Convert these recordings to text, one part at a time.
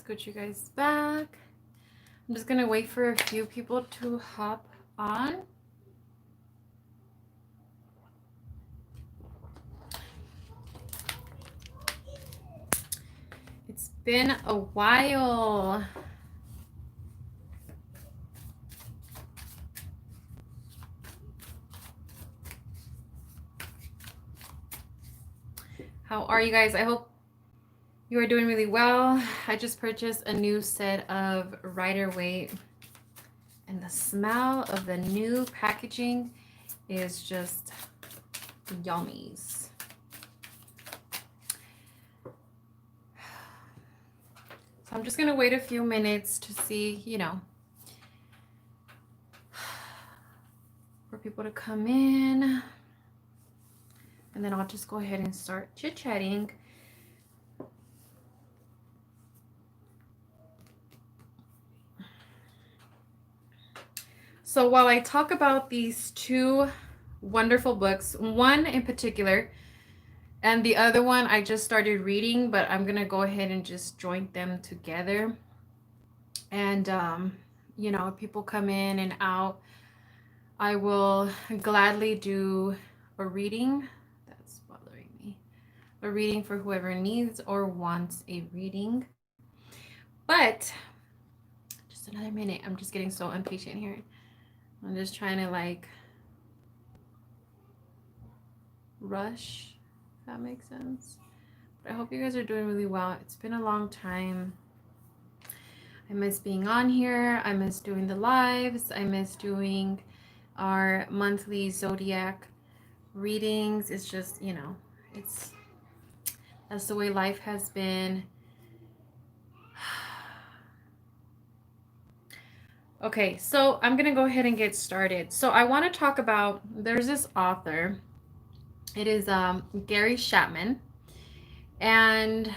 Good, you guys back. I'm just gonna wait for a few people to hop on. It's been a while. How are you guys? I hope you are doing really well. I just purchased a new set of Rider-Waite, and the smell of the new packaging is just yummies. So I'm just gonna wait a few minutes to see, for people to come in, and then I'll just go ahead and start chit-chatting. So while I talk about these two wonderful books, one in particular, and the other one I just started reading, but I'm gonna go ahead and just join them together. And if people come in and out, I will gladly do a reading. That's bothering me. A reading for whoever needs or wants a reading. But just another minute. I'm just getting so impatient here. I'm just trying to rush, if that makes sense. But I hope you guys are doing really well. It's been a long time. I miss being on here. I miss doing the lives. I miss doing our monthly zodiac readings. It's just, that's the way life has been. Okay, so I'm gonna go ahead and get started. So I want to talk about, there's this author. It is Gary Chapman. And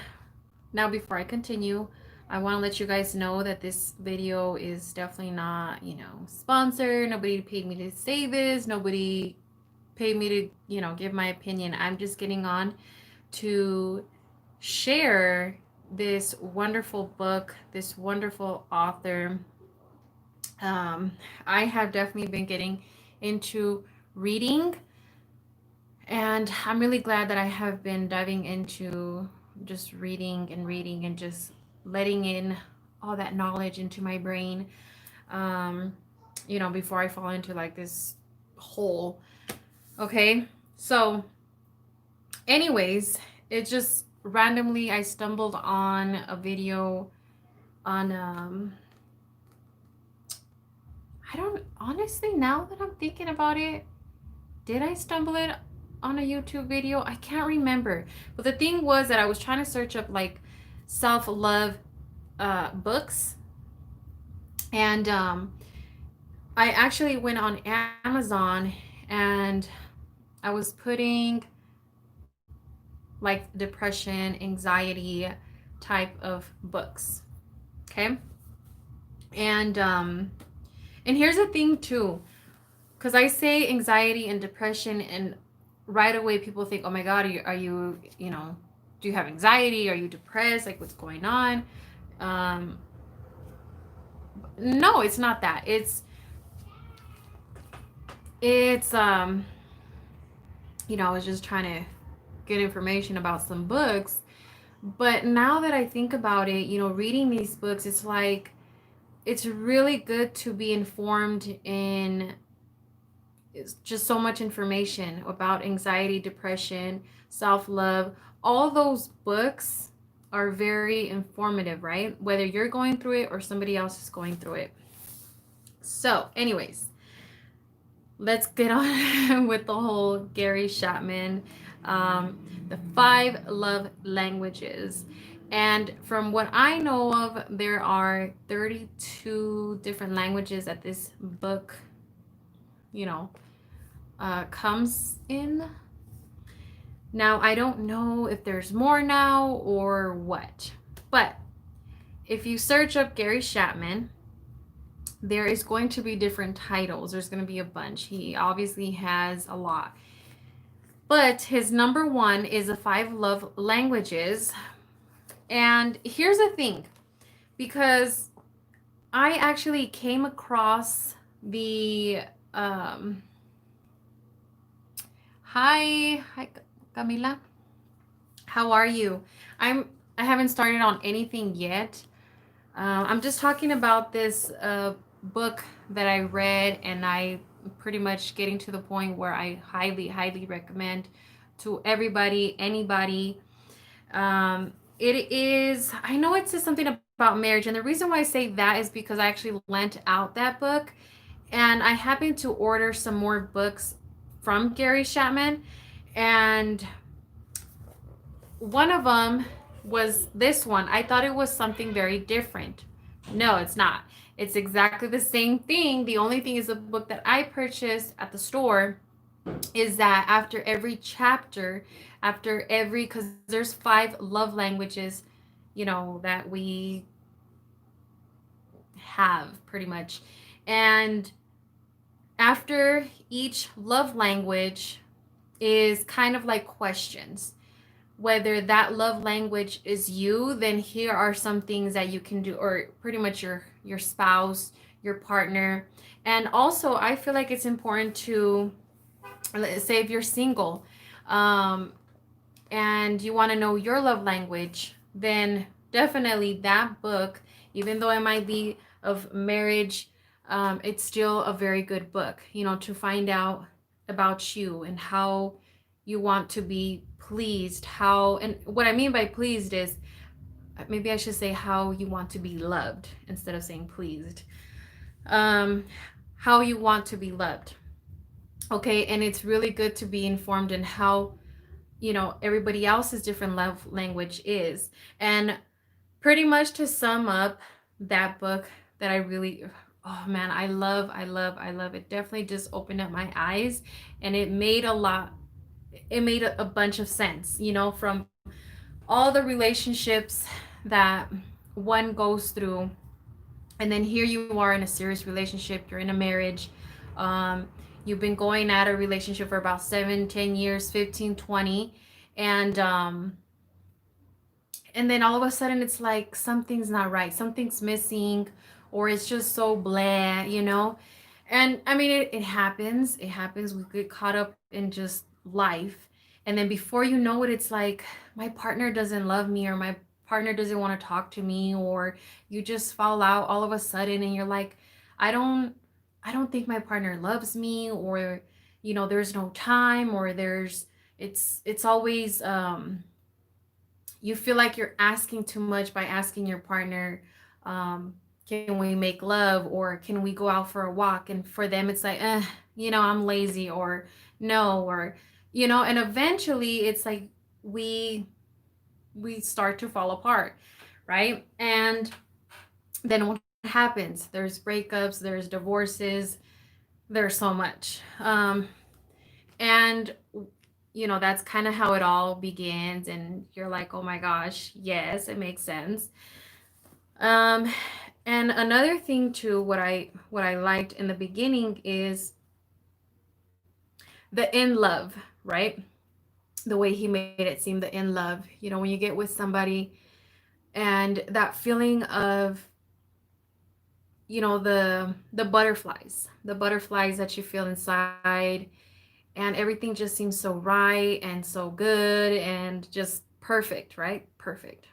now before I continue, I want to let you guys know that this video is definitely not, sponsored. Nobody paid me to say this. Nobody paid me to, give my opinion. I'm just getting on to share this wonderful book, this wonderful author. I have definitely been getting into reading, and I'm really glad that I have been diving into just reading and just letting in all that knowledge into my brain, before I fall into this hole. Okay, so anyways, it just randomly I stumbled on a video on I don't honestly, now that I'm thinking about it, did I stumble it on a YouTube video? I can't remember. But the thing was that I was trying to search up self-love books, and I actually went on Amazon and I was putting depression, anxiety type of books. Okay? And here's the thing too, because I say anxiety and depression, and right away people think, oh my God, are you, do you have anxiety? Are you depressed? Like, what's going on? No, it's not that. I was just trying to get information about some books. But now that I think about it, reading these books, it's really good to be informed in. It's just so much information about anxiety, depression, self-love. All those books are very informative, right? Whether you're going through it or somebody else is going through it. So anyways, let's get on with the whole Gary Chapman, the 5 love languages. And from what I know of, there are 32 different languages that this book, comes in. Now, I don't know if there's more now or what, but if you search up Gary Chapman, there is going to be different titles. There's going to be a bunch. He obviously has a lot. But his number 1 is the 5 love languages. And here's the thing. because I actually came across the um hi Camila, how are you? I haven't started on anything yet. I'm just talking about this book that I read, and I pretty much getting to the point where I highly recommend to everybody, anybody. It is, I know it says something about marriage, and the reason why I say that is because I actually lent out that book, and I happened to order some more books from Gary Chapman, and one of them was this one. I thought it was something very different. No, it's not. It's exactly the same thing. The only thing is the book that I purchased at the store is that after every chapter, after every, because there's 5 love languages, that we have pretty much. And after each love language is kind of like questions. Whether that love language is you, then here are some things that you can do, or pretty much your spouse, your partner. And also, I feel like it's important to, let's say if you're single, um, and you want to know your love language, then definitely that book, even though it might be of marriage, it's still a very good book, to find out about you and how you want to be pleased. How, and what I mean by pleased is, maybe I should say how you want to be loved instead of saying pleased. Um, how you want to be loved. Okay, and it's really good to be informed in how everybody else's different love language is. And pretty much to sum up that book that I really, oh man, I love it. Definitely just opened up my eyes, and it made a bunch of sense, from all the relationships that one goes through. And then here you are in a serious relationship, you're in a marriage. um, you've been going at a relationship for about 7, 10 years, 15, 20, and and then all of a sudden it's like something's not right, something's missing, or it's just so blah. And I mean, it happens, we get caught up in just life. And then before you know it, it's like my partner doesn't love me, or my partner doesn't want to talk to me, or you just fall out all of a sudden, and you're like, I don't think my partner loves me, or there's no time, or it's always you feel like you're asking too much by asking your partner, can we make love, or can we go out for a walk? And for them it's like, I'm lazy, or no, or and eventually it's like we we start to fall apart, right? And then what happens? There's breakups, there's divorces, there's so much. And that's kind of how it all begins, and you're like, oh my gosh, yes, it makes sense. um and another thing too, what I liked in the beginning is the in love, right? The way he made it seem, the in love, when you get with somebody, and that feeling of the butterflies that you feel inside, and everything just seems so right and so good and just perfect, right? Perfect.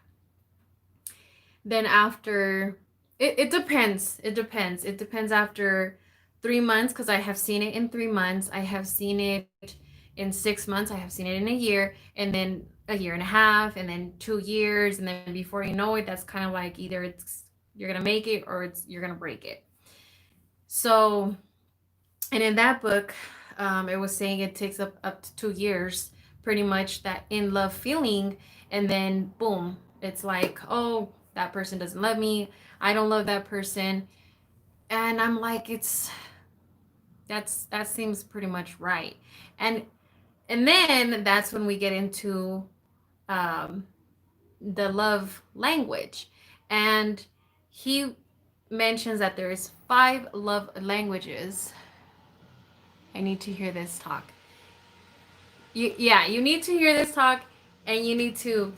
Then after, it depends. It depends after 3 months, because I have seen it in 3 months. I have seen it in 6 months. I have seen it in a year, and then a year and a half, and then 2 years, and then before you know it, that's kind of like either it's you're gonna make it, or you're gonna break it. So, and in that book, it was saying it takes up to 2 years, pretty much, that in love feeling, and then boom, it's like, oh, that person doesn't love me, I don't love that person. And I'm like, that seems pretty much right. And then that's when we get into um, the love language. And he mentions that there's 5 love languages. I need to hear this talk. You need to hear this talk, and you need to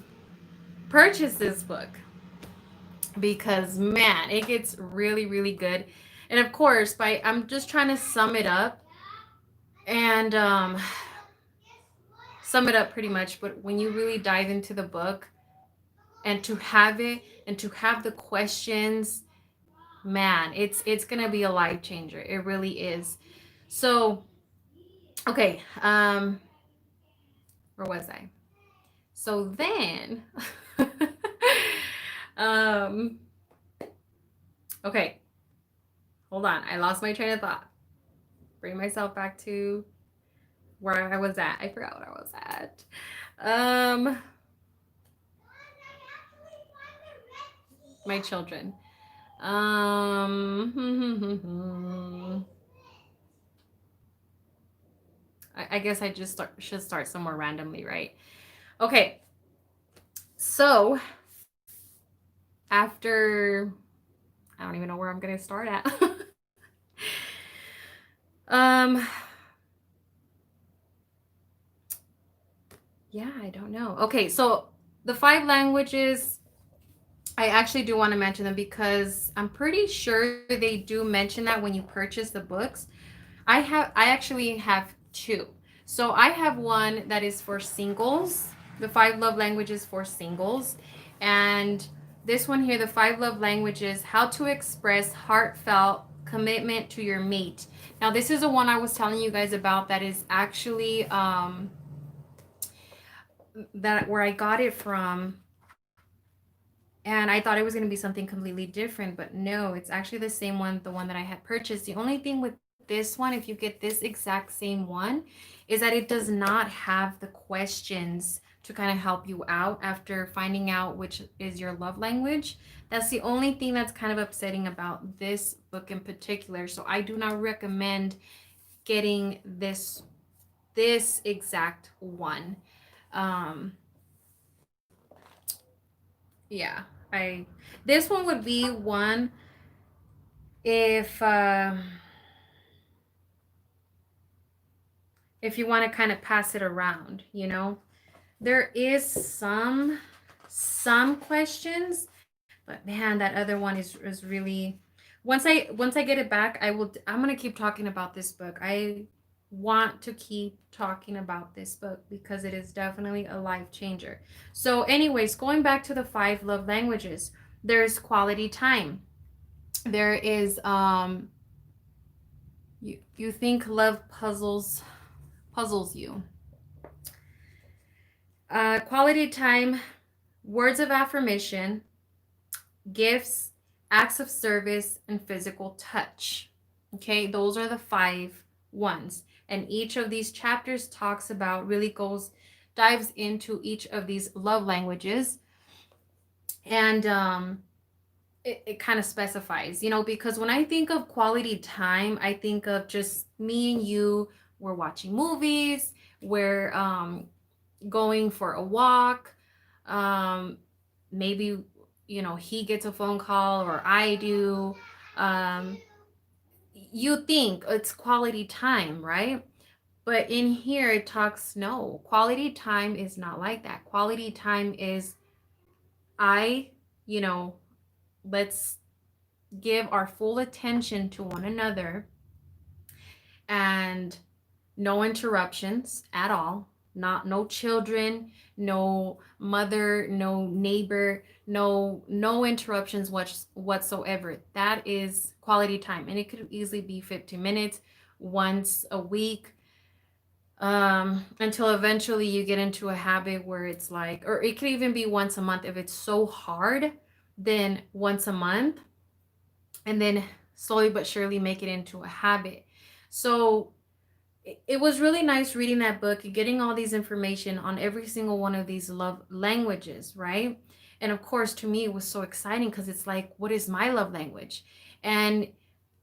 purchase this book. because man, it gets really, really good. And of course, by I'm just trying to sum it up and sum it up pretty much. But when you really dive into the book and to have it and to have the questions, man, it's gonna be a life changer. It really is. So okay, where was I? So then, um, okay, hold on. I lost my train of thought. Bring myself back to where I was at. I forgot what I was at. Um, my children. I guess I just should start somewhere randomly, right? Okay, so after I don't even know where I'm gonna start at. um, yeah, I don't know. Okay, so the five languages, I actually do want to mention them because I'm pretty sure they do mention that when you purchase the books. I actually have two. So I have one that is for singles, the five love languages for singles, and this one here, the five love languages, how to express heartfelt commitment to your mate. Now this is the one I was telling you guys about that is actually that where I got it from, and I thought it was going to be something completely different, but no, it's actually the same one, the one that I had purchased. The only thing with this one, if you get this exact same one, is that it does not have the questions to kind of help you out after finding out which is your love language. That's the only thing that's kind of upsetting about this book in particular. So I do not recommend getting this exact one. Um, yeah, I this one would be one if if you want to kind of pass it around, you know. There is some questions, but man, that other one is really once I get it back, I'm going to keep talking about this book. I want to keep talking about this book because it is definitely a life changer. So anyways, going back to the five love languages, there's quality time. There is you think love puzzles you. Quality time, words of affirmation, gifts, acts of service, and physical touch. Okay, those are the five ones. And each of these chapters talks about, really dives into each of these love languages. And it kind of specifies, you know, because when I think of quality time, I think of just me and you, we're watching movies, we're going for a walk, um, maybe, you know, he gets a phone call or I do. um, you think it's quality time, right? But in here it talks, no, quality time is not like that. Quality time is I, you know, let's give our full attention to one another, and no interruptions at all, not no children, no mother, no neighbor, no interruptions whatsoever. That is quality time, and it could easily be 15 minutes once a week, until eventually you get into a habit where it's like, or it could even be once a month if it's so hard, then once a month, and then slowly but surely make it into a habit. So it was really nice reading that book and getting all these information on every single one of these love languages, right? And of course, to me, it was so exciting because it's like, what is my love language? And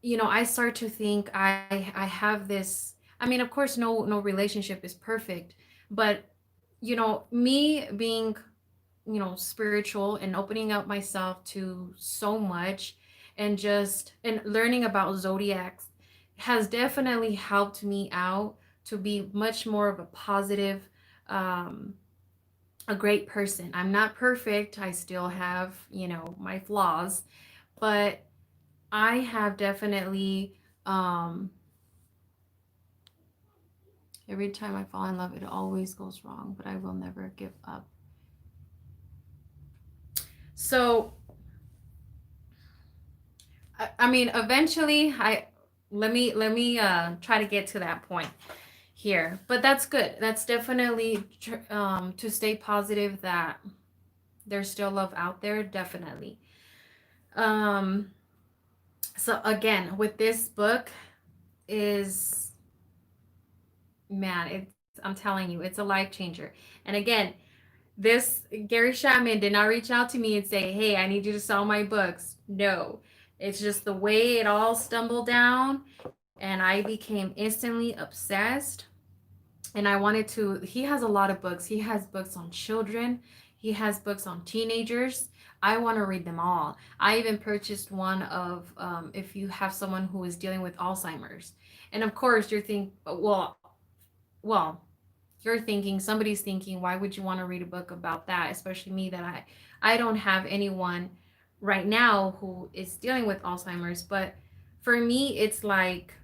you know, I start to think I have this. I mean, of course, no relationship is perfect, but you know, me being, you know, spiritual and opening up myself to so much, and just and learning about zodiacs has definitely helped me out to be much more of a positive um a great person. I'm not perfect. I still have, my flaws, but I have definitely, every time I fall in love, it always goes wrong, but I will never give up. So, I mean, eventually, let me try to get to that point here. But that's good. That's definitely to stay positive that there's still love out there. Definitely. Um, so again, with this book, is man, I'm telling you, it's a life changer. And again, this Gary Chapman did not reach out to me and say, "Hey, I need you to sell my books." No, it's just the way it all stumbled down, and I became instantly obsessed. And I wanted to. He has a lot of books. He has books on children. He has books on teenagers. I want to read them all. I even purchased one of if you have someone who is dealing with Alzheimer's, and of course you're thinking, well, you're thinking, somebody's thinking, why would you want to read a book about that? Especially me, that I don't have anyone right now who is dealing with Alzheimer's. But for me, it's like,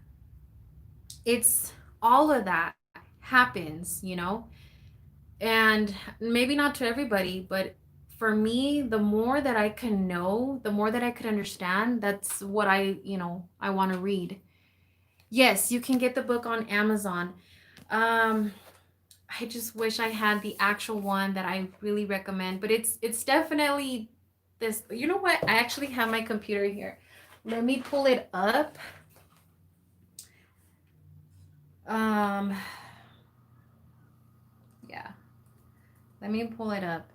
it's all of that happens. And maybe not to everybody, but for me, the more that I can know, the more that I could understand, that's what I want to read. Yes, you can get the book on Amazon. um I just wish I had the actual one that I really recommend, but it's definitely this. You know what? I actually have my computer here. Let me pull it up. Um yeah. Let me pull it up.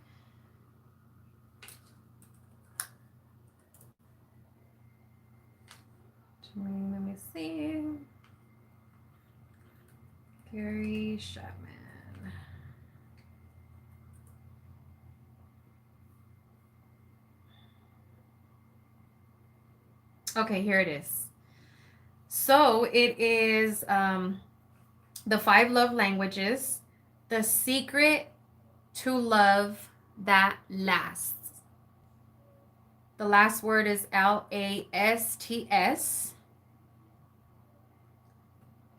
Let me see. Gary Chapman. Okay, here it is. So it is the five love languages, the secret to love that lasts. The last word is LASTS.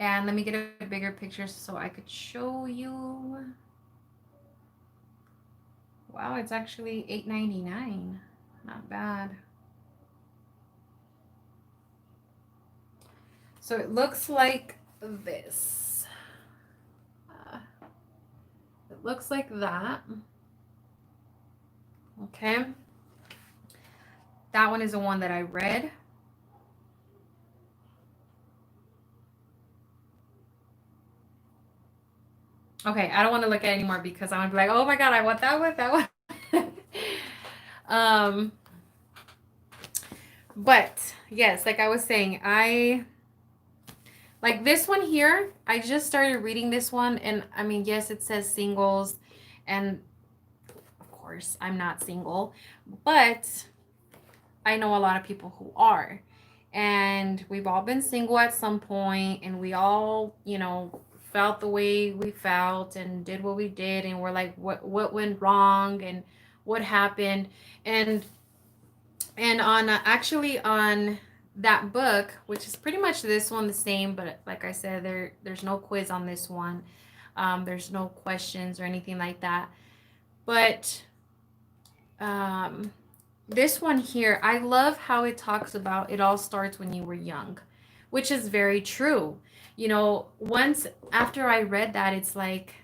And let me get a bigger picture so I could show you. Wow, it's actually $8.99. Not bad. So it looks like this. It looks like that. Okay. That one is the one that I read. Okay, I don't want to look at it anymore because I'm gonna be like, oh my god, I want that one, that one. um, but yes, like I was saying, I like this one here. I just started reading this one, and I mean, yes, it says singles, and of course, I'm not single, but I know a lot of people who are. And we've all been single at some point, and we all, felt the way we felt and did what we did, and we're like, what went wrong and what happened. And on actually on that book, which is pretty much this one the same, but like I said, there's no quiz on this one. There's no questions or anything like that. But um this one here, I love how it talks about it all starts when you were young, which is very true. Once after I read that, it's like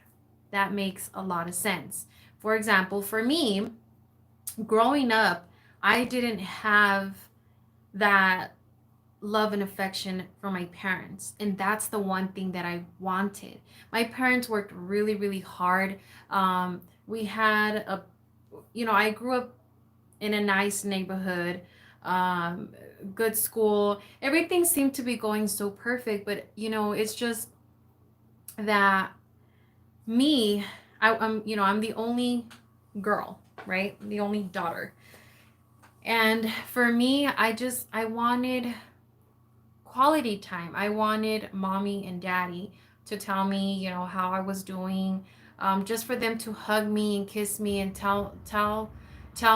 that makes a lot of sense. For example, for me, growing up, I didn't have that love and affection from my parents. And that's the one thing that I wanted. My parents worked really, really hard. We had I grew up in a nice neighborhood, um, good school. Everything seemed to be going so perfect, but it's just that me, I'm the only girl, right? The only daughter. And for me, I wanted quality time. I wanted mommy and daddy to tell me, how I was doing. just for them to hug me and kiss me and tell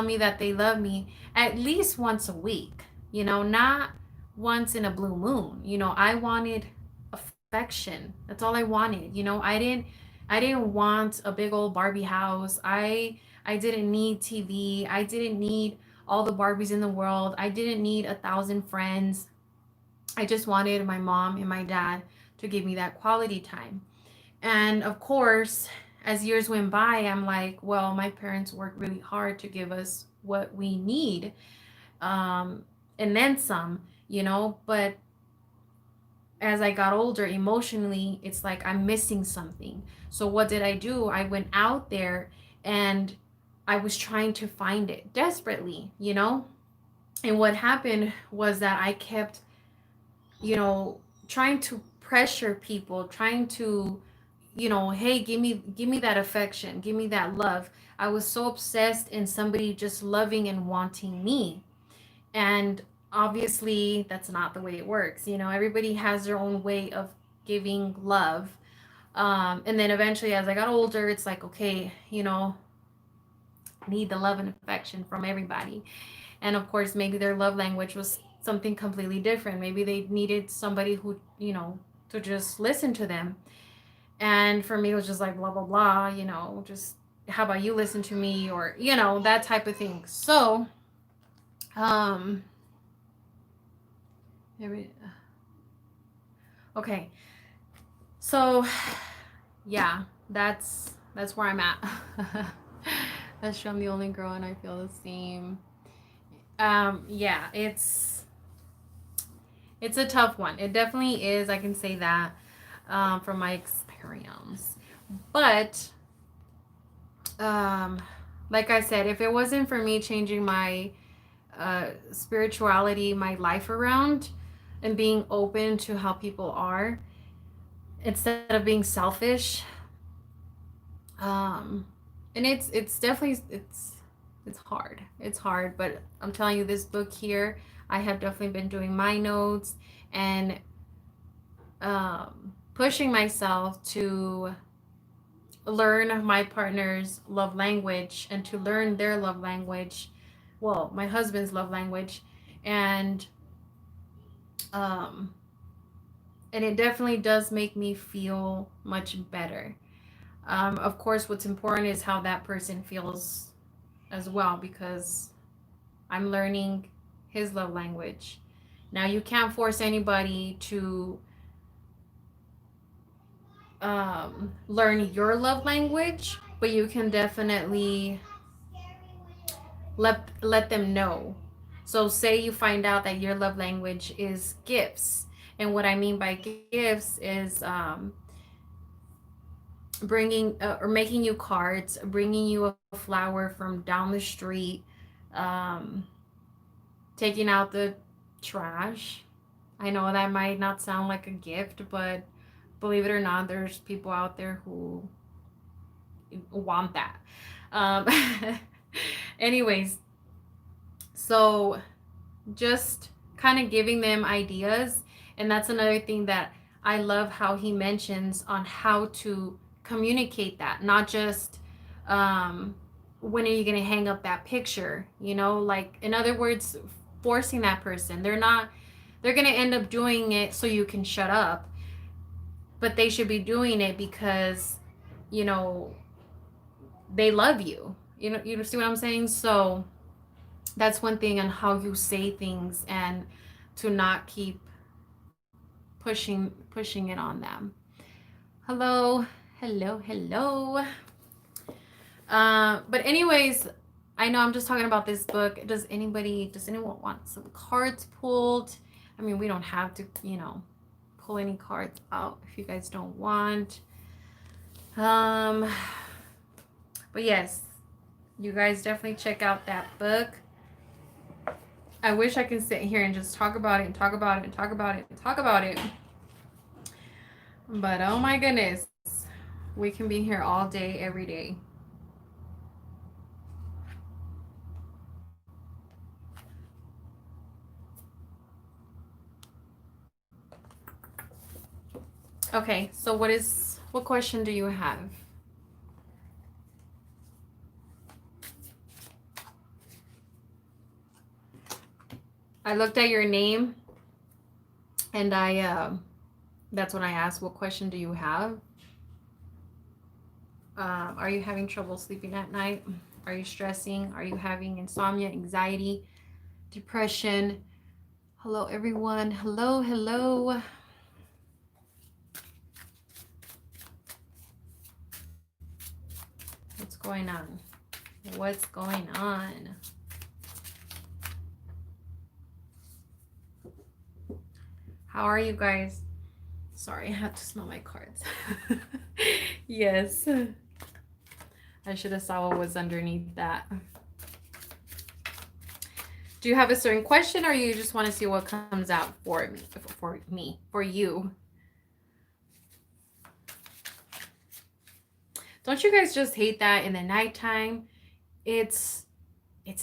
me that they love me at least once a week. You know, not once in a blue moon. You know, I wanted affection. That's all I wanted. You know, I didn't want a big old Barbie house. I didn't need TV. I didn't need all the Barbies in the world. I didn't need 1,000 friends. I just wanted my mom and my dad to give me that quality time. And of course, as years went by, I'm like, well, my parents worked really hard to give us what we need, um, and then some, you know. But as I got older, emotionally, it's like I'm missing something. So what did I do? I went out there and I was trying to find it desperately, you know. And what happened was that I kept, you know, trying to pressure people, trying to, you know, hey, give me that affection, give me that love. I was so obsessed in somebody just loving and wanting me. And obviously that's not the way it works. You know, everybody has their own way of giving love. And then eventually as I got older, it's like, okay, you know, I need the love and affection from everybody. And of course, maybe their love language was something completely different. Maybe they needed somebody who, you know, to just listen to them. And for me, it was just like blah, blah, blah, you know, just how about you listen to me, or, you know, that type of thing. So, um, okay. So, yeah, that's where I'm at. That's true. I'm the only girl and I feel the same. Yeah, it's a tough one. It definitely is. I can say that, from my experience. But, um, like I said, if it wasn't for me changing my spirituality, my life around, and being open to how people are instead of being selfish, um, and it's definitely it's hard. It's hard, but I'm telling you, this book here, I have definitely been doing my notes and, pushing myself to learn my partner's love language and to learn their love language. Well, my husband's love language, and um, and it definitely does make me feel much better. Of course, what's important is how that person feels as well, because I'm learning his love language. Now, you can't force anybody to, learn your love language, but you can definitely let them know. So, say you find out that your love language is gifts, and what I mean by gifts is, bringing, or making you cards, bringing you a flower from down the street, um, taking out the trash. I know that might not sound like a gift, but believe it or not, there's people out there who want that. Um, anyways, so just kind of giving them ideas. And that's another thing that I love how he mentions on how to communicate that, not just, um, when are you going to hang up that picture, you know, like, in other words, forcing that person. They're going to end up doing it so you can shut up, but they should be doing it because, you know, they love you. You see what I'm saying? So that's one thing on how you say things, and to not keep pushing it on them. Hello, hello, hello. But anyways, I know I'm just talking about this book. Does anyone want some cards pulled? I mean, we don't have to, pull any cards out if you guys don't want. Um, but yes, you guys definitely check out that book. I wish I could sit here and just talk about it and talk about it and talk about it and talk about it. But oh my goodness, we can be here all day, every day. Okay, so what question do you have? I looked at your name, and that's when I asked, what question do you have? Are you having trouble sleeping at night? Are you stressing? Are you having insomnia, anxiety, depression? Hello, everyone. Hello, hello. What's going on? What's going on? How are you guys? Sorry, I had to smell my cards. Yes. I should have saw what was underneath that. Do you have a certain question, or you just want to see what comes out for for you? Don't you guys just hate that in the nighttime? It's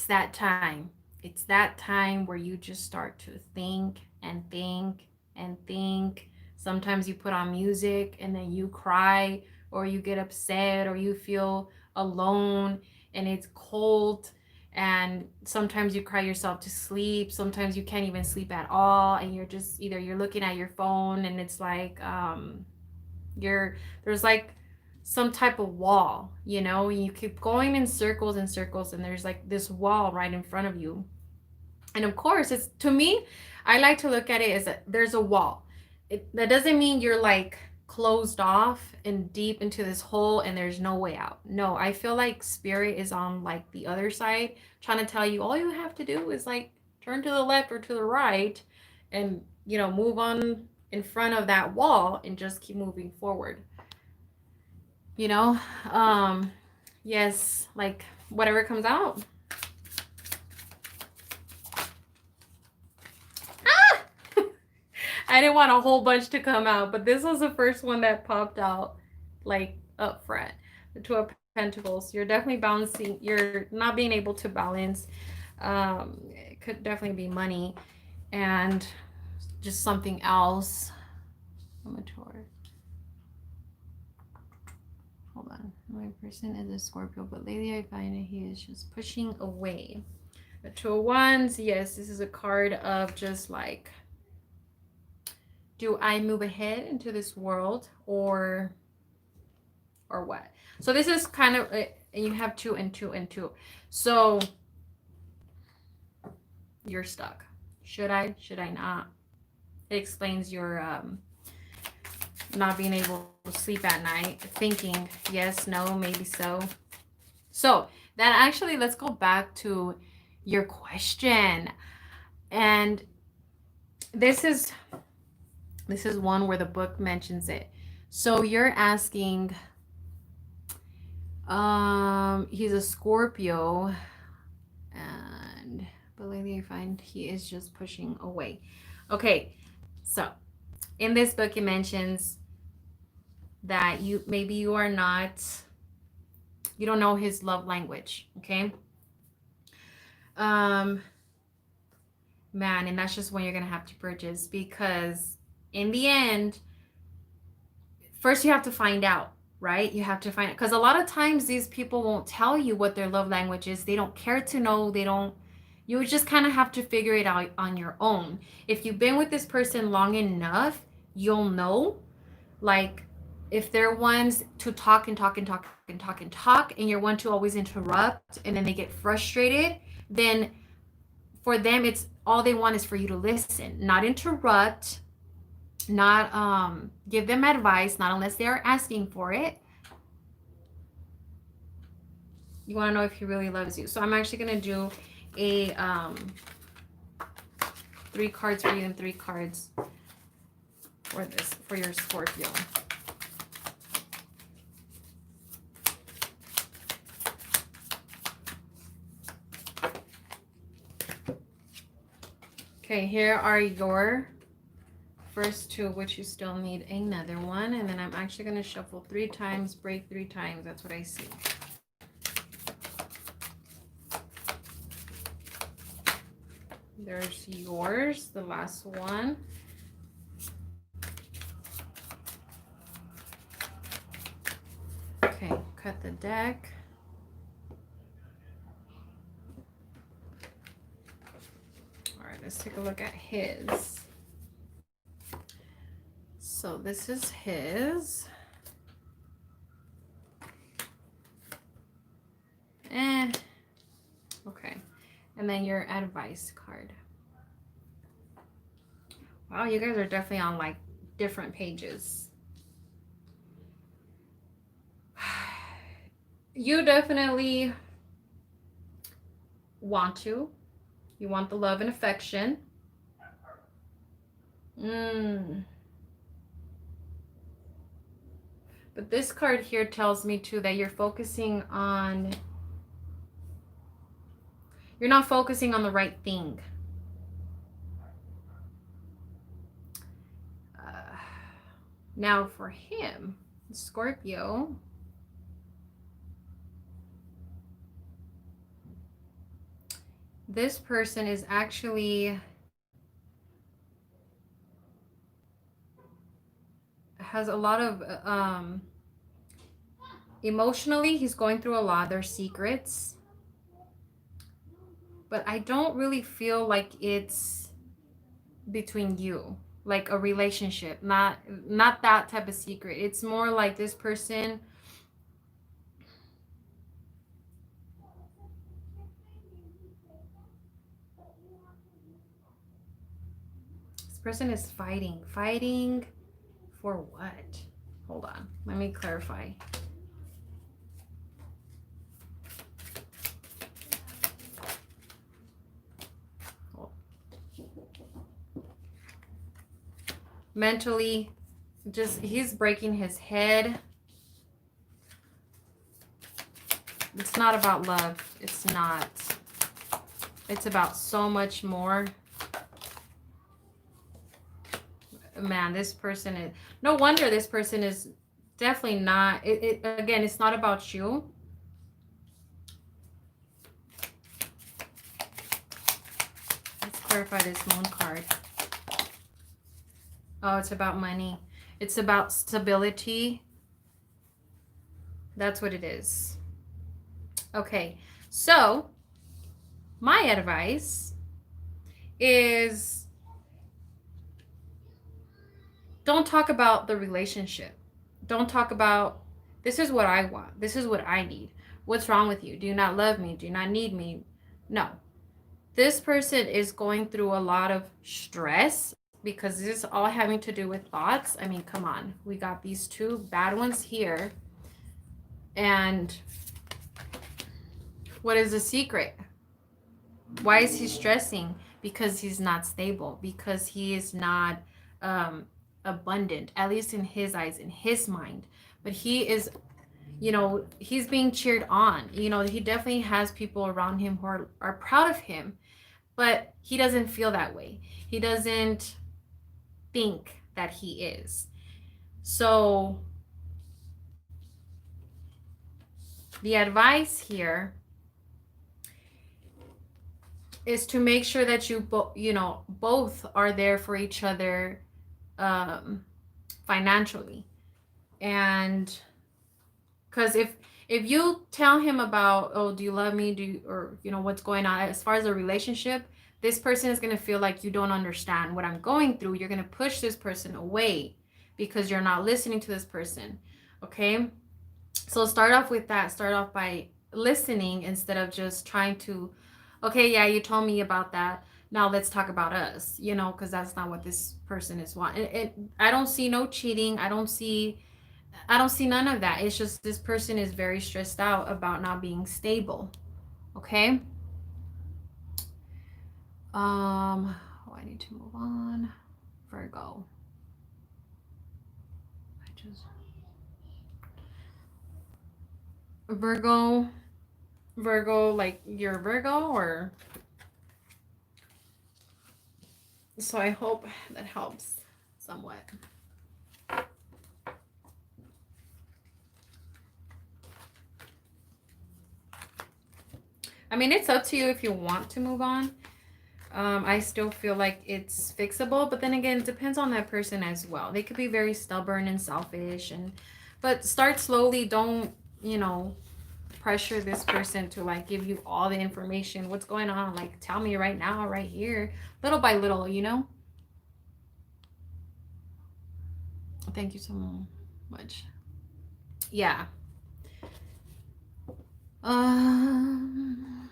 that time. It's that time where you just start to think and think and think. Sometimes you put on music and then you cry, or you get upset, or you feel alone and it's cold, and sometimes you cry yourself to sleep. Sometimes you can't even sleep at all, and you're just either you're looking at your phone, and it's like there's like some type of wall, you know, and you keep going in circles and circles, and there's like this wall right in front of you. And of course, it's, to me, I like to look at it as there's a wall. That doesn't mean you're like closed off and deep into this hole and there's no way out. No, I feel like spirit is on like the other side, trying to tell you all you have to do is like turn to the left or to the right, and you know, move on in front of that wall and just keep moving forward. You know, yes, like whatever comes out. I didn't want a whole bunch to come out, but this was the first one that popped out like up front. The Two of Pentacles. You're definitely balancing. You're not being able to balance. It could definitely be money and just something else. Mature. Hold on. My person is a Scorpio, but lately I find that he is just pushing away. The Two of Wands. Yes, this is a card of just like, do I move ahead into this world or what? So this is kind of, and you have two and two and two. So you're stuck. Should I not? It explains your not being able to sleep at night, thinking yes, no, maybe so. So then actually, let's go back to your question. And this is one where the book mentions it. So you're asking, he's a Scorpio, and but lately I find he is just pushing away. Okay, so in this book it mentions that you are not, you don't know his love language. Okay, man, and that's just when you're gonna have to purchase, because in the end, first you have to find out, right? You have to find it, because a lot of times these people won't tell you what their love language is. They don't care to know. They don't, you just kind of have to figure it out on your own. If you've been with this person long enough, you'll know, like, if they're ones to talk and talk and talk and talk and talk, and you're one to always interrupt, and then they get frustrated, then for them, it's all they want is for you to listen, not interrupt, not give them advice, not unless they are asking for it. You want to know if he really loves you. So I'm actually going to do a 3 cards for you and 3 cards for this, for your Scorpio. Okay, here are your first 2, which you still need another one. And then I'm actually going to shuffle 3 times, break 3 times. That's what I see. There's yours, the last one. Okay, cut the deck. All right, Let's take a look at his. So this is his. Okay. And then your advice card. Wow, you guys are definitely on like different pages. You definitely want to. You want the love and affection. But this card here tells me too that you're focusing on, you're not focusing on the right thing. Now for him, Scorpio, this person is actually has a lot of emotionally, he's going through a lot. There's secrets, but I don't really feel like it's between you, like a relationship, not that type of secret. It's more like this person, is fighting for what? Hold on, let me clarify. Mentally, just he's breaking his head. It's not about love. It's not. It's about so much more. Man, this person is, no wonder this person is definitely not, again, it's not about you. Let's clarify this moon card. Oh, it's about money. It's about stability. That's what it is. Okay, so my advice is, don't talk about the relationship. Don't talk about, this is what I want. This is what I need. What's wrong with you? Do you not love me? Do you not need me? No. This person is going through a lot of stress because this is all having to do with thoughts. I mean, come on. We got these two bad ones here. And what is the secret? Why is he stressing? Because he's not stable. Because he is not abundant, at least in his eyes, in his mind. But he is, you know, he's being cheered on. You know, he definitely has people around him who are proud of him, but he doesn't feel that way. He doesn't think that he is. So the advice here is to make sure that you both are there for each other financially. And because if you tell him about, oh, do you love me, or you know what's going on as far as a relationship, this person is going to feel like you don't understand what I'm going through. You're going to push this person away because you're not listening to this person. Okay, so start off with that. Start off by listening instead of just trying to, okay, yeah, you told me about that, now let's talk about us, you know, because that's not what this person is wanting. I don't see no cheating. I don't see none of that. It's just this person is very stressed out about not being stable. Okay. I need to move on. Virgo. Virgo, like you're Virgo, or so I hope that helps somewhat. I mean, it's up to you if you want to move on. I still feel like it's fixable, but then again, it depends on that person as well. They could be very stubborn and selfish, but start slowly. Don't, pressure this person to like give you all the information. What's going on? Like, tell me right now, right here, little by little, you know? Thank you so much. Yeah. Um,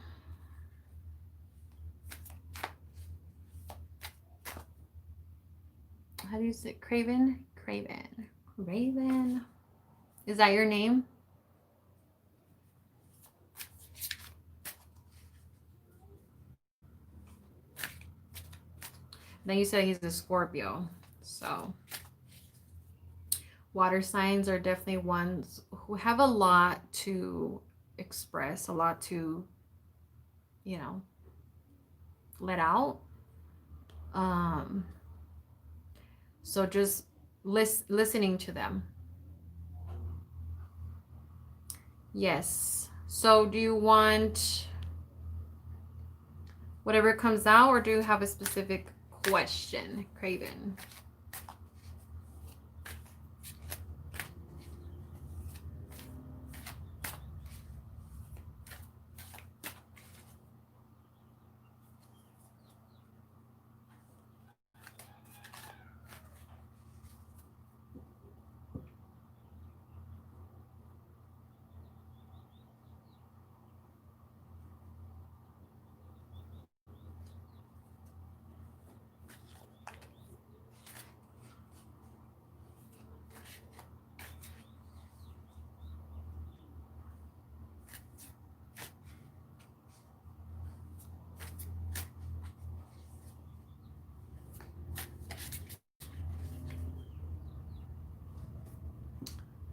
how do you say Craven? Craven. Craven. Is that your name? Then you said he's a Scorpio. So water signs are definitely ones who have a lot to express, a lot to, you know, let out. Um, so just listening to them. Yes. So do you want whatever comes out, or do you have a specific question, Craven?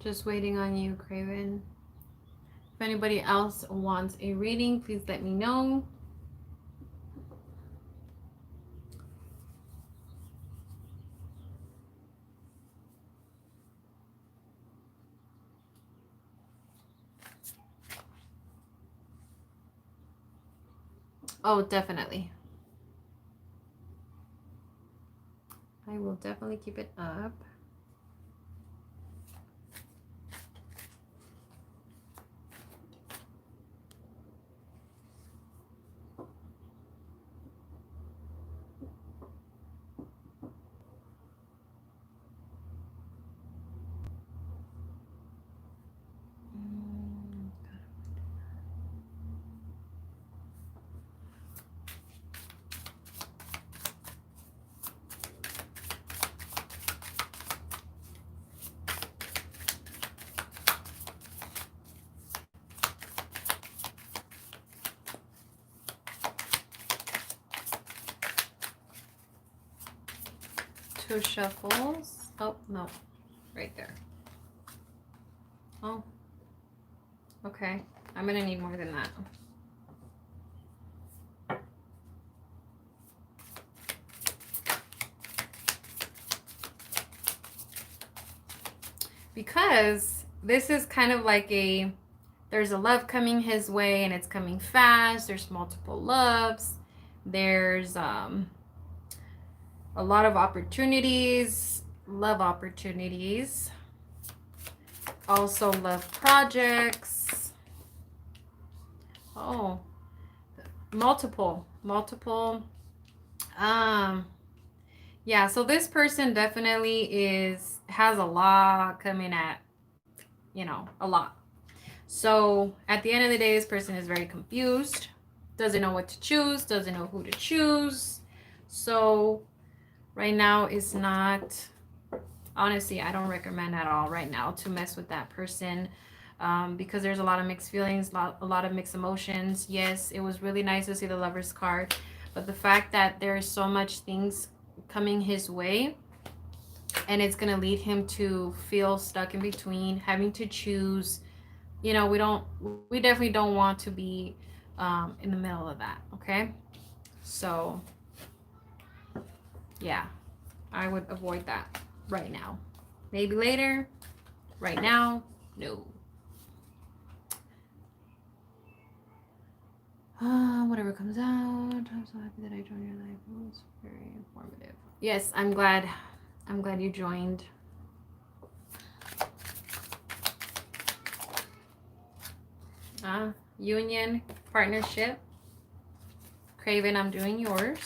Just waiting on you, Craven. If anybody else wants a reading, please let me know. Oh, definitely. I will definitely keep it up. Two shuffles. Oh, no. Right there. Oh. Okay. I'm going to need more than that. Because this is kind of like there's a love coming his way and it's coming fast. There's multiple loves. There's a lot of opportunities, love opportunities, also love projects. Oh, multiple. Yeah, so this person definitely has a lot coming at, a lot. So at the end of the day, this person is very confused, doesn't know what to choose, doesn't know who to choose. So right now is not, honestly, I don't recommend at all right now to mess with that person, because there's a lot of mixed feelings, a lot of mixed emotions. Yes, it was really nice to see the Lover's card, but the fact that there is so much things coming his way, and it's going to lead him to feel stuck in between, having to choose. We definitely don't want to be in the middle of that. Okay, so yeah, I would avoid that right now. Maybe later. Right now, no. Whatever comes out. I'm so happy that I joined your life. It was very informative. Yes, I'm glad you joined. Union, partnership. Craven, I'm doing yours.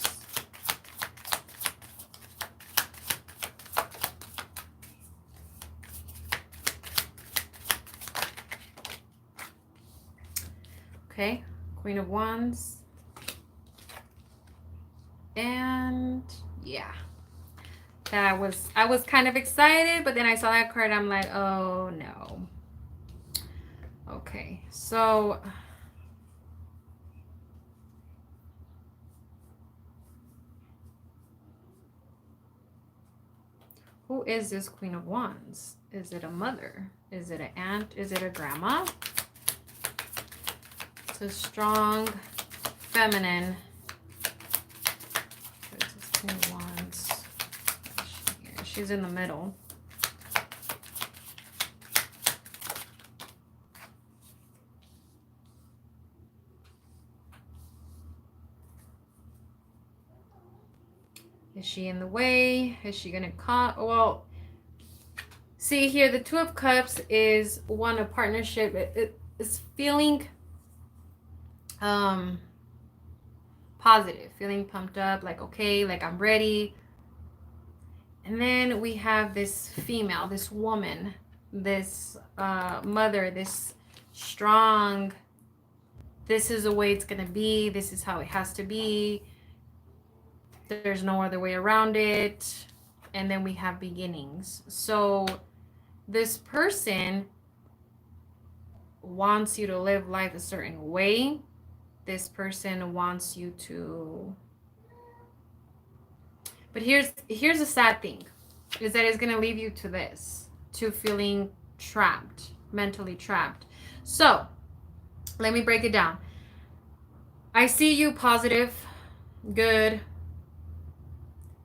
Okay, Queen of Wands. And yeah, I was kind of excited, but then I saw that card. I'm like, oh no. Okay, so who is this Queen of Wands? Is it a mother? Is it an aunt? Is it a grandma? It's a strong feminine. Where's this Queen of Wands? She's in the middle. Is she in the way? Is she gonna call? Well, see here, the Two of Cups is one, a partnership. It's feeling positive, feeling pumped up, like okay, like I'm ready. And then we have this female, this woman, this mother, this strong, this is the way it's gonna be, this is how it has to be, there's no other way around it. And then we have beginnings. So this person wants you to live life a certain way. This person wants you to, but here's the sad thing, is that it's gonna leave you to this, to feeling trapped, mentally trapped. So let me break it down. I see you positive, good,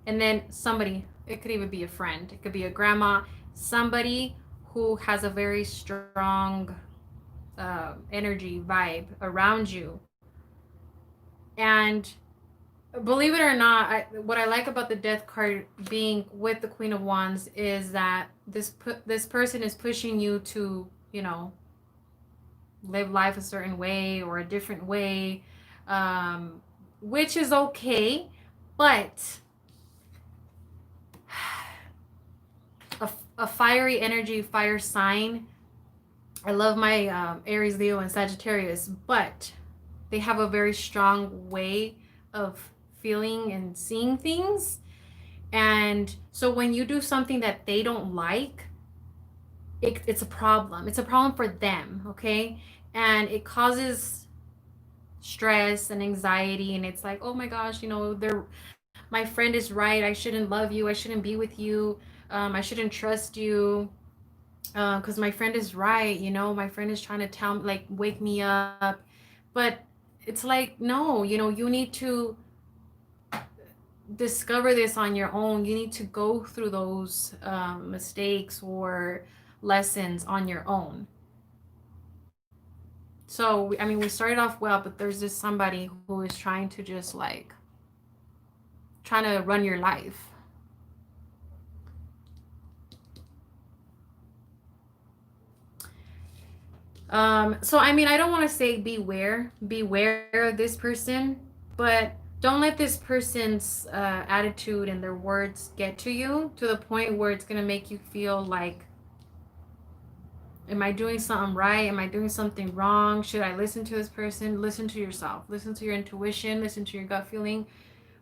and then somebody, it could even be a friend, it could be a grandma, somebody who has a very strong energy vibe around you. And believe it or not, what I like about the Death card being with the Queen of Wands is that this person is pushing you to, you know, live life a certain way or a different way, which is okay, but a fiery energy, fire sign. I love my Aries, Leo, and Sagittarius, but they have a very strong way of feeling and seeing things. And so when you do something that they don't like, it's a problem. It's a problem for them, okay? And it causes stress and anxiety. And it's like, oh my gosh, you know, my friend is right. I shouldn't love you. I shouldn't be with you. I shouldn't trust you. Because my friend is right, you know, my friend is trying to tell me, like, wake me up. But it's like, no, you know, you need to discover this on your own. You need to go through those mistakes or lessons on your own. So, I mean, we started off well, but there's just somebody who is trying to just like, trying to run your life. So I mean, I don't want to say beware of this person, but don't let this person's attitude and their words get to you to the point where it's gonna make you feel like, am I doing something right? Am I doing something wrong? Should I listen to this person? Listen to yourself. Listen to your intuition. Listen to your gut feeling.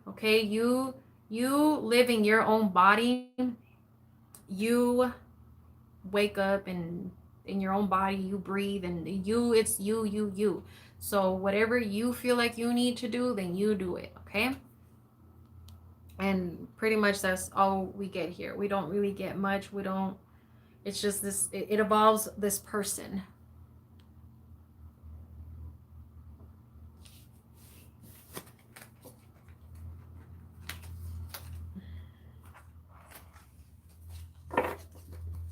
Okay, you live in your own body. You wake up and in your own body, you breathe, and it's you. So whatever you feel like you need to do, then you do it, okay? And pretty much that's all we get here. We don't really get much. We don't, it's just this, it involves this person.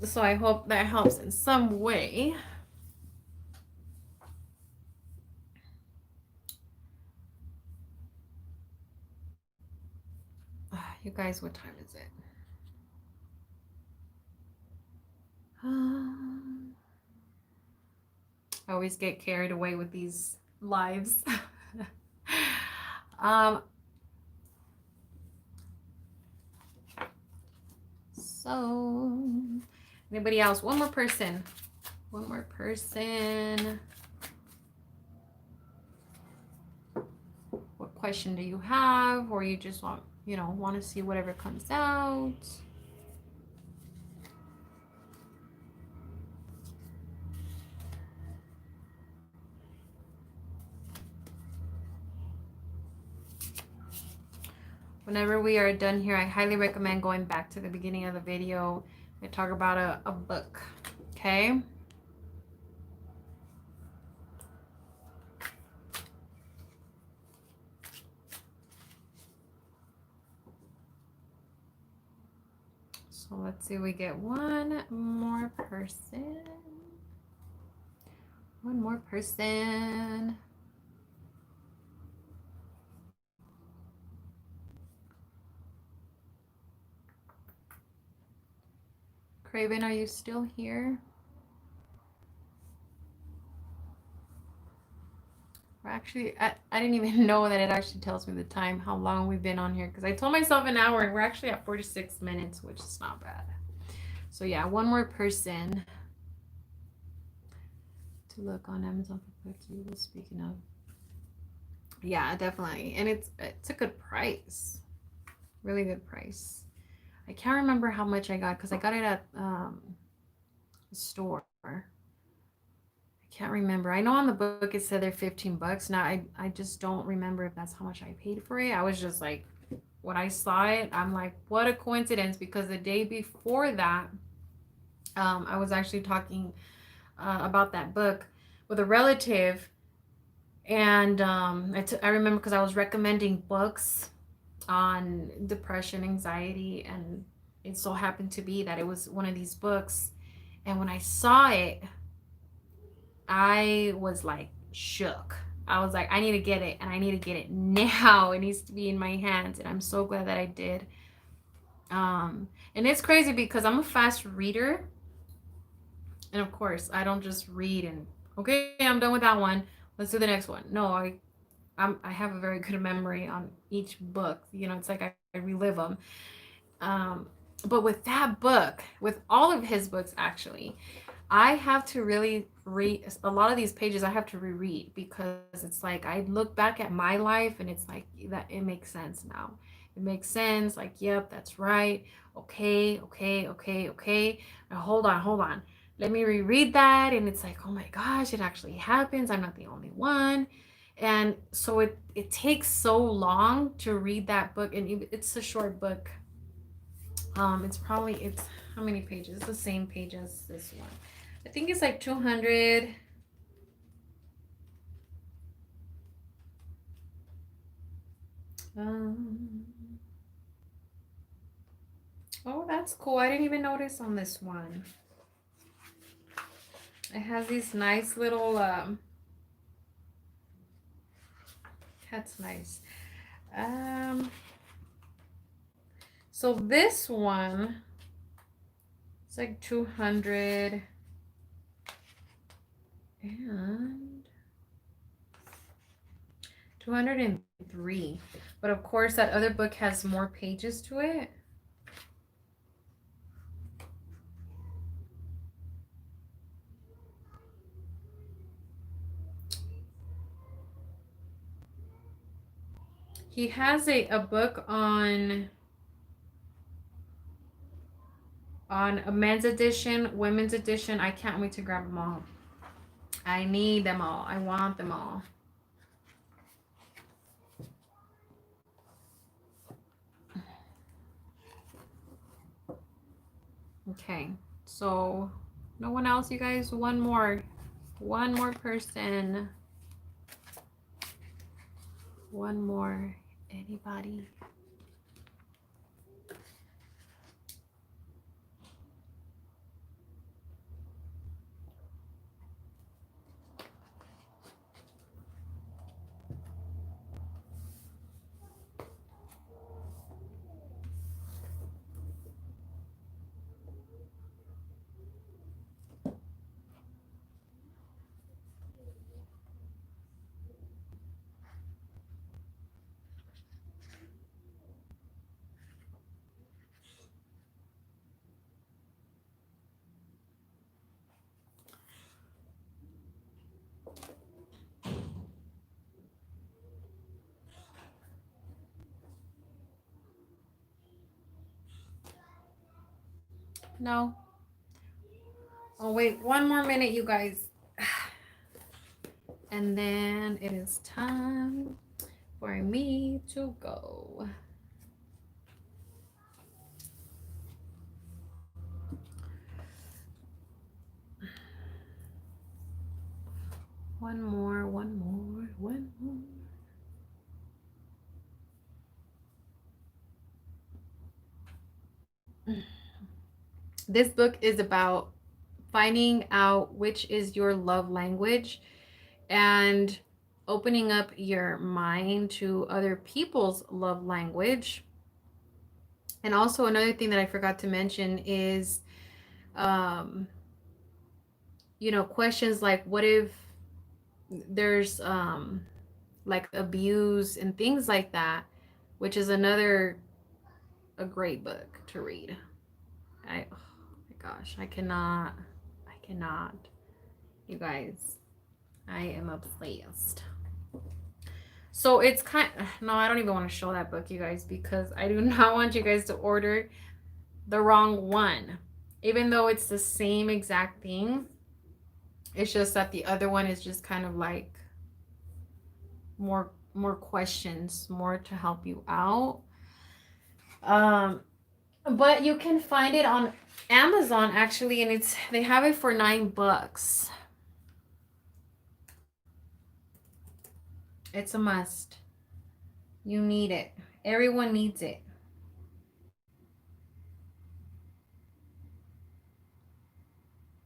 So I hope that helps in some way. You guys, what time is it? I always get carried away with these lives. um, so, anybody else? One more person. One more person. What question do you have? Or you just want, want to see whatever comes out? Whenever we are done here, I highly recommend going back to the beginning of the video and talk about a book. Okay? So let's see, we get one more person. One more person. Craven, are you still here? Or actually, I didn't even know that it actually tells me the time, how long we've been on here. Because I told myself an hour and we're actually at 46 minutes, which is not bad. So yeah, one more person to look on Amazon for books you were speaking of. Yeah, definitely. And it's a good price. Really good price. I can't remember how much I got because I got it at the store. I can't remember. I know on the book it said they're $15. Now I just don't remember if that's how much I paid for it. I was just like, when I saw it, I'm like, what a coincidence, because the day before that, I was actually talking about that book with a relative, and I remember because I was recommending books on depression, anxiety, and it so happened to be that it was one of these books. And when I saw it, I was like shook. I was like, I need to get it, and I need to get it now. It needs to be in my hands, and I'm so glad that I did. And it's crazy because I'm a fast reader, and of course, I don't just read and okay, I'm done with that one. Let's do the next one. No, I have a very good memory on each book. It's like I relive them. Um, but with that book, with all of his books actually, I have to really read a lot of these pages. I have to reread because it's like I look back at my life and it's like that it makes sense now. It makes sense. Like, yep, that's right. Okay, okay, okay, okay. Now hold on. Let me reread that, and it's like, oh my gosh, it actually happens. I'm not the only one. And so it takes so long to read that book, and it's a short book. It's how many pages? It's the same page as this one. I think it's like 200. Um, oh, that's cool. I didn't even notice on this one. It has these nice little, that's nice. So this one, it's like 200 and 203. But of course, that other book has more pages to it. He has a book on a men's edition, women's edition. I can't wait to grab them all. I need them all. I want them all. Okay, so no one else, you guys? One more person. One more. Anybody? No. Oh, wait, one more minute, you guys. And then it is time for me to go. One more, one more, one more. This book is about finding out which is your love language and opening up your mind to other people's love language. And also, another thing that I forgot to mention is, um, questions like what if there's like abuse and things like that, which is another a great book to read. Oh my gosh, I cannot, you guys, I am obsessed. So it's no, I don't even want to show that book, you guys, because I do not want you guys to order the wrong one. Even though it's the same exact thing, it's just that the other one is just kind of like more questions, more to help you out. Um, but you can find it on Amazon actually, and they have it for $9. It's a must. You need it. Everyone needs it.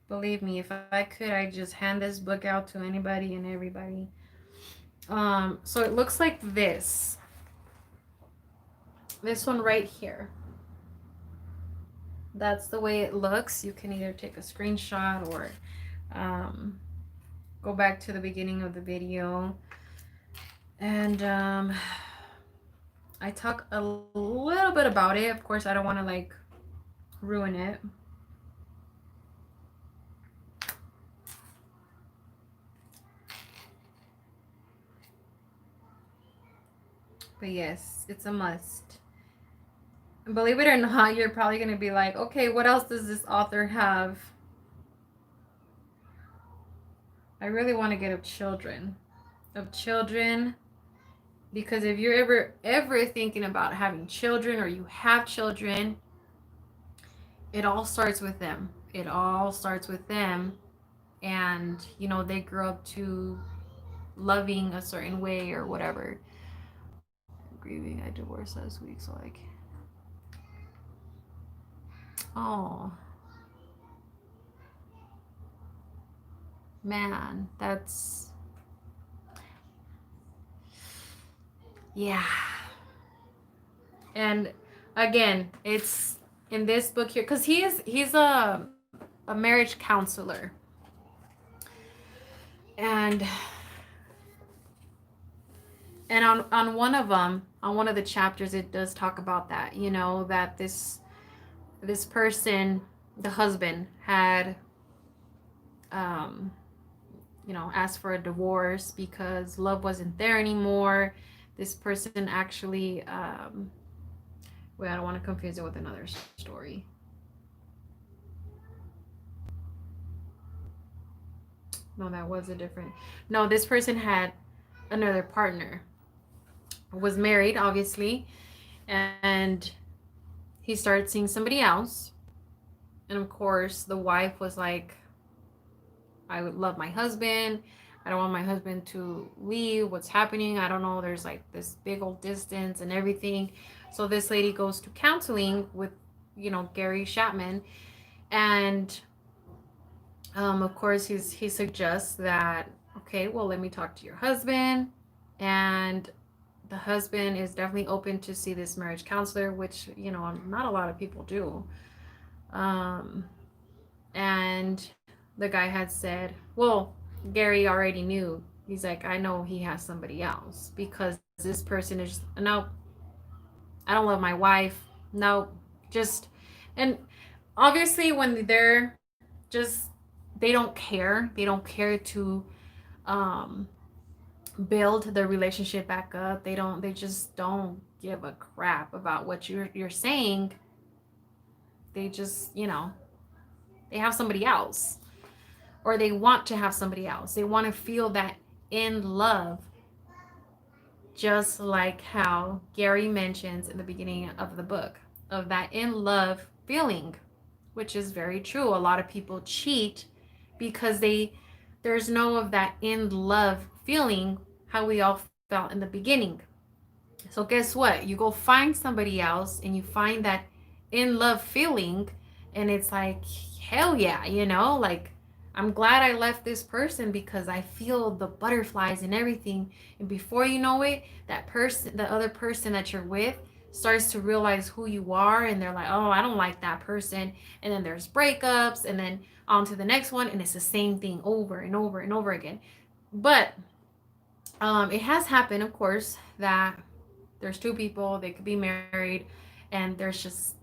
Believe me, if I could, I'd just hand this book out to anybody and everybody. So it looks like this. This one right here. That's the way it looks. You can either take a screenshot or um, go back to the beginning of the video. And I talk a little bit about it. Of course, I don't want to like ruin it. But yes, it's a must. Believe it or not, you're probably going to be like, okay, what else does this author have? I really want to get of children. Of children. Because if you're ever thinking about having children or you have children, it all starts with them. It all starts with them. And, they grow up to loving a certain way or whatever. Grieving, I divorced last week, so like, oh, man, yeah. And again, it's in this book here because he's a marriage counselor, and on one of them, on one of the chapters, it does talk about that, that this person, the husband, had um asked for a divorce because love wasn't there anymore. This person actually wait, I don't want to confuse it with another story. No, that was a different. No, this person had another partner. Was married, obviously, and he started seeing somebody else. And of course, the wife was like, I would love my husband. I don't want my husband to leave. What's happening? I don't know. There's like this big old distance and everything. So this lady goes to counseling with, Gary Chapman. And of course, he suggests that, okay, well, let me talk to your husband. And the husband is definitely open to see this marriage counselor, which, not a lot of people do. And the guy had said, well, Gary already knew. He's like, I know he has somebody else because this person is, no, I don't love my wife. No, just, and obviously when they're just, they don't care. They don't care to um, build the relationship back up. They just don't give a crap about what you're saying. They just, they have somebody else, or they want to have somebody else. They want to feel that in love, just like how Gary mentions in the beginning of the book, of that in love feeling, which is very true. A lot of people cheat because there's no of that in love feeling, how we all felt in the beginning. So guess what? You go find somebody else and you find that in love feeling, and it's like, hell yeah, like, I'm glad I left this person because I feel the butterflies and everything. And before you know it, that person, the other person that you're with, starts to realize who you are, and they're like, oh, I don't like that person. And then there's breakups, and then on to the next one, and it's the same thing over and over and over again. But it has happened, of course, that there's two people, they could be married, and there's just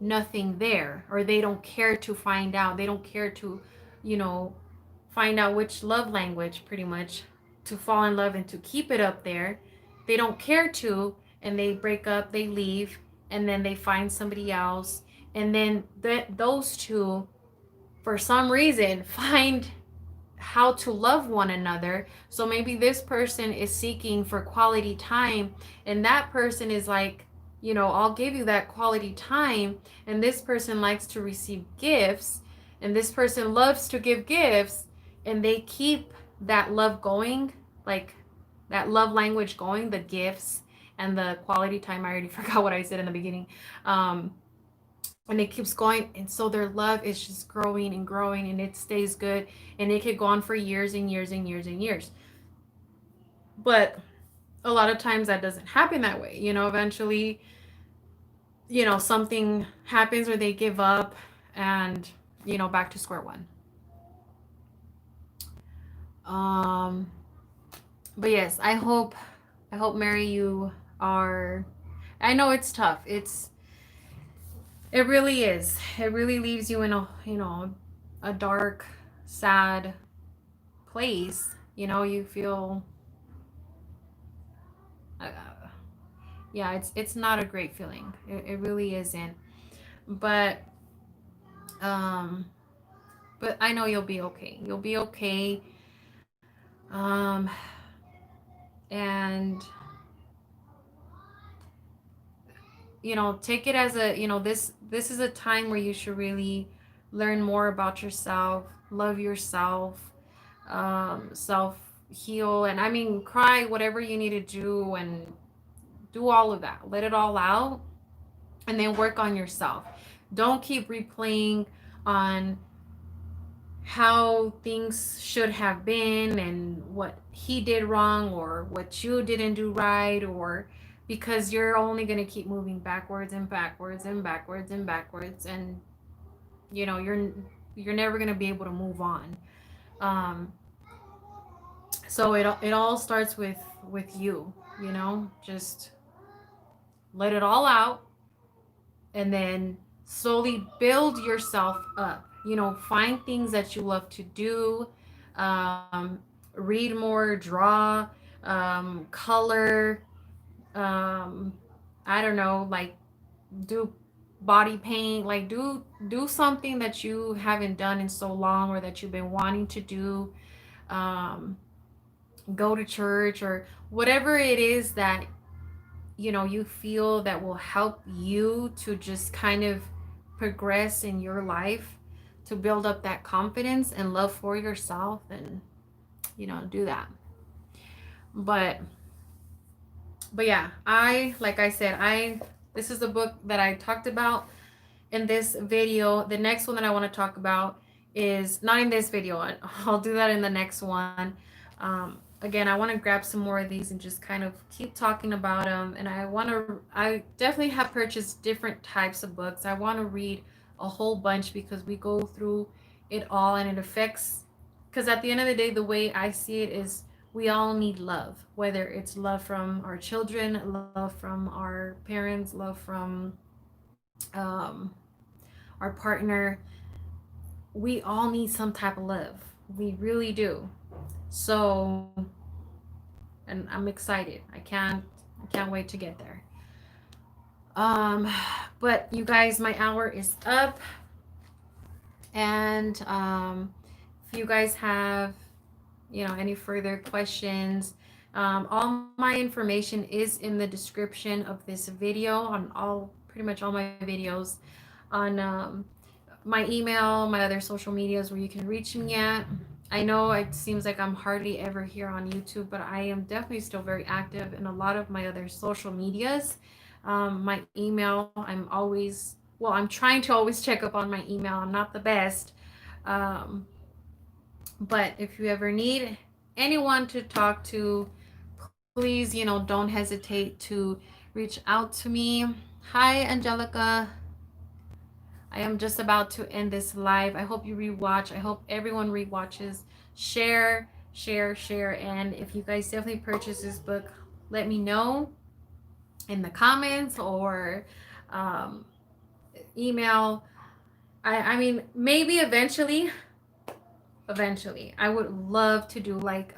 nothing there, or they don't care to find out. They don't care to, you know, find out which love language, pretty much, to fall in love and to keep it up there. They don't care to, and they break up, they leave, and then they find somebody else. And then those two, for some reason, find how to love one another. So maybe this person is seeking for quality time, and that person is like, I'll give you that quality time. And this person likes to receive gifts, and this person loves to give gifts, and they keep that love going, like that love language going, the gifts and the quality time. I already forgot what I said in the beginning. And it keeps going, and so their love is just growing and growing, and it stays good, and it could go on for years and years and years and years. But a lot of times that doesn't happen that way. Eventually, something happens where they give up, and back to square one. um but yes, I hope, Mary, you are, I know it's tough. It really is. It really leaves you in a dark, sad place. You feel, uh, yeah, it's not a great feeling. It really isn't. But um, but I know you'll be okay. You'll be okay. Um, and take it as this is a time where you should really learn more about yourself, love yourself, self heal, and I mean, cry, whatever you need to do, and do all of that. Let it all out, and then work on yourself. Don't keep replaying on how things should have been, and what he did wrong, or what you didn't do right, or because you're only going to keep moving backwards and backwards and backwards and backwards, and you're never going to be able to move on. um so it all starts with you. Just let it all out, and then slowly build yourself up. Find things that you love to do. um, Read more, draw, color, um, I don't know, like, do body paint, like, do something that you haven't done in so long, or that you've been wanting to do. um, Go to church, or whatever it is that you feel that will help you to just kind of progress in your life, to build up that confidence and love for yourself, and do that. But but yeah, I like I said, I this is the book that I talked about in this video. The next one that I want to talk about is not in this video. I'll do that in the next one. Again, I want to grab some more of these and just kind of keep talking about them. And I definitely have purchased different types of books. I want to read a whole bunch, because we go through it all, and it affects, because at the end of the day, the way I see it is, we all need love, whether it's love from our children, love from our parents, love from our partner. We all need some type of love. We really do. So, and I'm excited. I can't wait to get there. Um, but you guys, my hour is up, and if you guys have, any further questions, all my information is in the description of this video on pretty much all my videos, on my email, my other social medias where you can reach me at. I know it seems like I'm hardly ever here on YouTube, but I am definitely still very active in a lot of my other social medias. My email, I'm trying to always check up on my email. I'm not the best. Um, but if you ever need anyone to talk to, please, don't hesitate to reach out to me. Hi, Angelica. I am just about to end this live. I hope you rewatch. I hope everyone rewatches. Share, share, share. And if you guys definitely purchase this book, let me know in the comments or um, email. I mean, maybe eventually, I would love to do like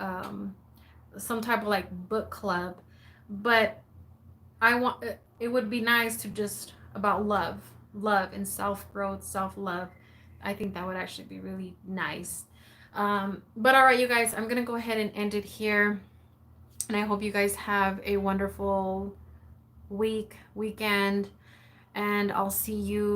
some type of like book club, but I want it would be nice to just about love and self growth, self love. I think that would actually be really nice. But all right, you guys, I'm gonna go ahead and end it here, and I hope you guys have a wonderful weekend, and I'll see you